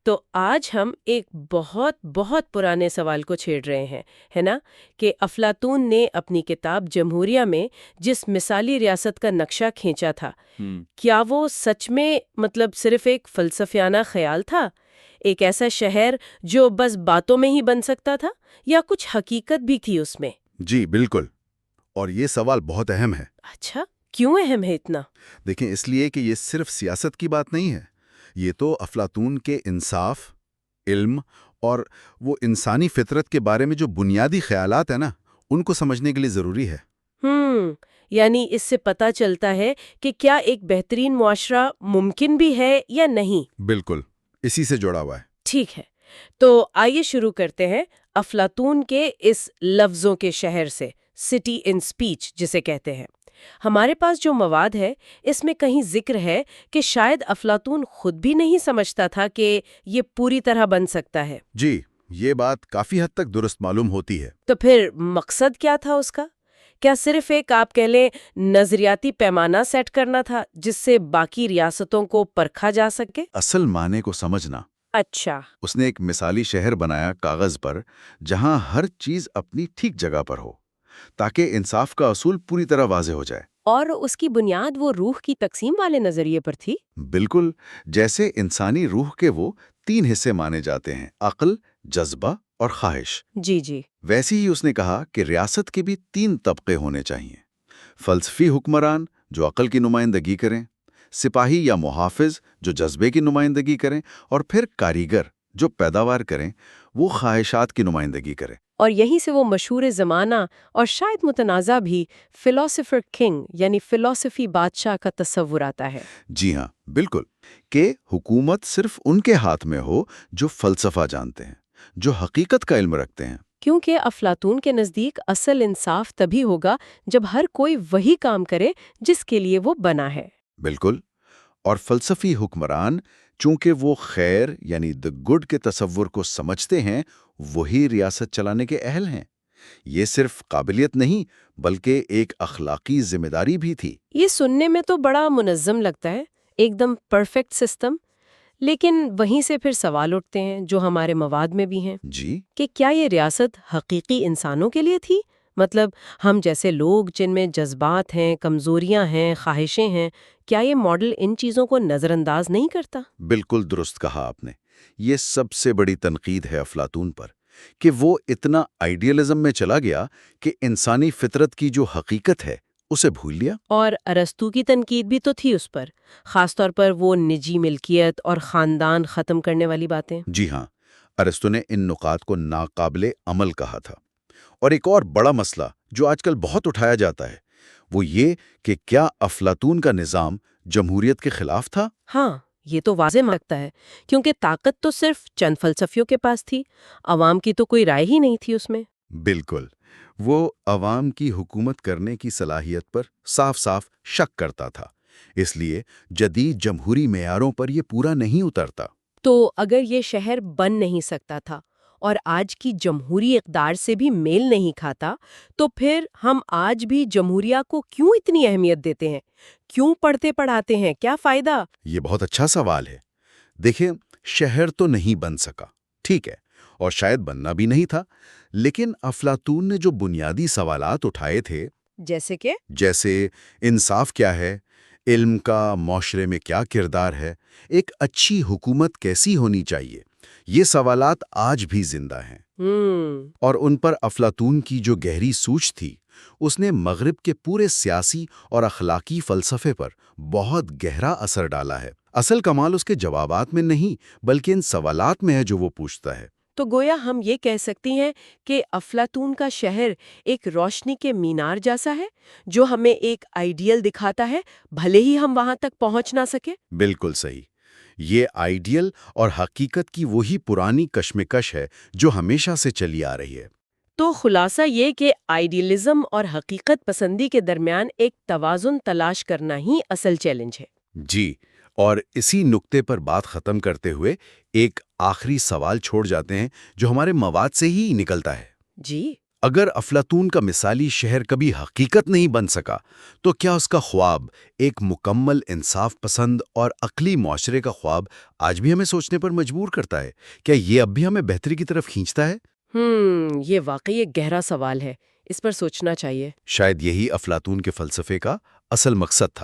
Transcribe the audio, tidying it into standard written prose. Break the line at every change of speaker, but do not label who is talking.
تو آج ہم ایک بہت بہت پرانے سوال کو چھیڑ رہے ہیں، ہے نا؟ کہ افلاطون نے اپنی کتاب جمہوریہ میں جس مثالی ریاست کا نقشہ کھینچا تھا،
ہم،
کیا وہ سچ میں صرف ایک فلسفیانہ خیال تھا؟ ایک ایسا شہر جو بس باتوں میں ہی بن سکتا تھا، یا کچھ حقیقت بھی تھی اس میں؟
جی بالکل، اور یہ سوال بہت اہم ہے۔
اچھا، کیوں اہم ہے اتنا؟
دیکھیں، اس لیے کہ یہ صرف سیاست کی بات نہیں ہے، یہ تو افلاطون کے انصاف، علم اور وہ انسانی فطرت کے بارے میں جو بنیادی خیالات ہیں نا، ان کو سمجھنے کے لیے ضروری ہے۔
یعنی اس سے پتہ چلتا ہے کہ کیا ایک بہترین معاشرہ ممکن بھی ہے یا نہیں؟
بالکل، اسی سے جڑا ہوا ہے۔
ٹھیک ہے، تو آئیے شروع کرتے ہیں افلاطون کے اس لفظوں کے شہر سے، سٹی ان سپیچ جسے کہتے ہیں۔ ہمارے پاس جو مواد ہے اس میں کہیں ذکر ہے کہ شاید افلاطون خود بھی نہیں سمجھتا تھا کہ یہ پوری طرح بن سکتا ہے۔
جی، یہ بات کافی حد تک درست معلوم ہوتی ہے۔
تو پھر مقصد کیا تھا اس کا؟ کیا صرف ایک آپ کہہ لیں نظریاتی پیمانہ سیٹ کرنا تھا جس سے باقی ریاستوں کو پرکھا جا سکے؟
اصل معنی کو سمجھنا۔
اچھا۔
اس نے ایک مثالی شہر بنایا کاغذ پر، جہاں ہر چیز اپنی ٹھیک جگہ پر ہو، تاکہ انصاف کا اصول پوری طرح واضح ہو جائے۔
اور اس کی بنیاد وہ روح کی تقسیم والے نظریے پر تھی؟
بالکل، جیسے انسانی روح کے وہ 3 حصے مانے جاتے ہیں: عقل، جذبہ اور خواہش۔
جی جی۔
ویسے ہی اس نے کہا کہ ریاست کے بھی 3 طبقے ہونے چاہیے: فلسفی حکمران جو عقل کی نمائندگی کریں، سپاہی یا محافظ جو جذبے کی نمائندگی کریں، اور پھر کاریگر جو پیداوار کریں، وہ خواہشات کی نمائندگی کریں۔
اور یہیں سے وہ مشہور زمانہ اور شاید متنازع بھی فلاسفر کنگ یعنی فلسفی بادشاہ کا تصور آتا ہے۔
جی ہاں، بالکل، کہ حکومت صرف ان کے ہاتھ میں ہو جو فلسفہ جانتے ہیں، جو حقیقت کا علم رکھتے ہیں۔
کیونکہ افلاطون کے نزدیک اصل انصاف تبھی ہوگا جب ہر کوئی وہی کام کرے جس کے لیے وہ بنا ہے۔
بالکل، اور فلسفی حکمران چونکہ وہ خیر یعنی دی گڈ کے تصور کو سمجھتے ہیں، وہی ریاست چلانے کے اہل ہیں۔ یہ صرف قابلیت نہیں بلکہ ایک اخلاقی ذمہ داری بھی تھی۔
یہ سننے میں تو بڑا منظم لگتا ہے، ایک دم پرفیکٹ سسٹم، لیکن وہیں سے پھر سوال اٹھتے ہیں جو ہمارے مواد میں بھی ہیں
جی،
کہ کیا یہ ریاست حقیقی انسانوں کے لیے تھی؟ ہم جیسے لوگ جن میں جذبات ہیں، کمزوریاں ہیں، خواہشیں ہیں، کیا یہ ماڈل ان چیزوں کو نظر انداز نہیں کرتا؟
بالکل درست کہا آپ نے۔ یہ سب سے بڑی تنقید ہے افلاطون پر، کہ وہ اتنا آئیڈیلزم میں چلا گیا کہ انسانی فطرت کی جو حقیقت ہے اسے بھول لیا۔
اور ارسطو کی تنقید بھی تو تھی اس پر، خاص طور پر وہ نجی ملکیت اور خاندان ختم کرنے والی باتیں۔
جی ہاں، ارسطو نے ان نکات کو ناقابل عمل کہا تھا۔ اور ایک اور بڑا مسئلہ جو آج کل بہت اٹھایا جاتا ہے وہ یہ کہ کیا افلاطون کا نظام جمہوریت کے خلاف تھا؟
ہاں، یہ تو واضح لگتا ہے، کیونکہ طاقت تو صرف چند فلسفیوں کے پاس تھی، عوام کی تو کوئی رائے ہی نہیں تھی اس میں۔
بالکل، وہ عوام کی حکومت کرنے کی صلاحیت پر صاف صاف شک کرتا تھا، اس لیے جدید جمہوری معیاروں پر یہ پورا نہیں اترتا۔
تو اگر یہ شہر بن نہیں سکتا تھا اور آج کی جمہوری اقدار سے بھی میل نہیں کھاتا، تو پھر ہم آج بھی جمہوریہ کو کیوں اتنی اہمیت دیتے ہیں؟ کیوں پڑھتے پڑھاتے ہیں؟ کیا فائدہ؟
یہ بہت اچھا سوال ہے۔ دیکھیں، شہر تو نہیں بن سکا، ٹھیک ہے، اور شاید بننا بھی نہیں تھا، لیکن افلاطون نے جو بنیادی سوالات اٹھائے تھے،
جیسے کہ
جیسے انصاف کیا ہے، علم کا معاشرے میں کیا کردار ہے، ایک اچھی حکومت کیسی ہونی چاہیے، یہ سوالات آج بھی زندہ ہیں۔ اور ان پر افلاطون کی جو گہری سوچ تھی، اس نے مغرب کے پورے سیاسی اور اخلاقی فلسفے پر بہت گہرا اثر ڈالا ہے۔ اصل کمال اس کے جوابات میں نہیں بلکہ ان سوالات میں ہے جو وہ پوچھتا ہے۔
تو گویا ہم یہ کہہ سکتی ہیں کہ افلاطون کا شہر ایک روشنی کے مینار جیسا ہے جو ہمیں ایک آئیڈیل دکھاتا ہے، بھلے ہی ہم وہاں تک پہنچ نہ سکے۔
بالکل صحیح۔ یہ آئیڈیل اور حقیقت کی وہی پرانی کشمکش ہے جو ہمیشہ سے چلی آ رہی ہے۔
تو خلاصہ یہ کہ آئیڈیلزم اور حقیقت پسندی کے درمیان ایک توازن تلاش کرنا ہی اصل چیلنج ہے۔
جی، اور اسی نقطے پر بات ختم کرتے ہوئے ایک آخری سوال چھوڑ جاتے ہیں جو ہمارے مواد سے ہی نکلتا ہے۔
جی۔
اگر افلاطون کا مثالی شہر کبھی حقیقت نہیں بن سکا تو کیا اس کا خواب، ایک مکمل انصاف پسند اور عقلی معاشرے کا خواب، آج بھی ہمیں سوچنے پر مجبور کرتا ہے؟ کیا یہ اب بھی ہمیں بہتری کی طرف کھینچتا ہے؟
یہ واقعی ایک گہرا سوال ہے، اس پر سوچنا چاہیے۔
شاید یہی افلاطون کے فلسفے کا اصل مقصد تھا۔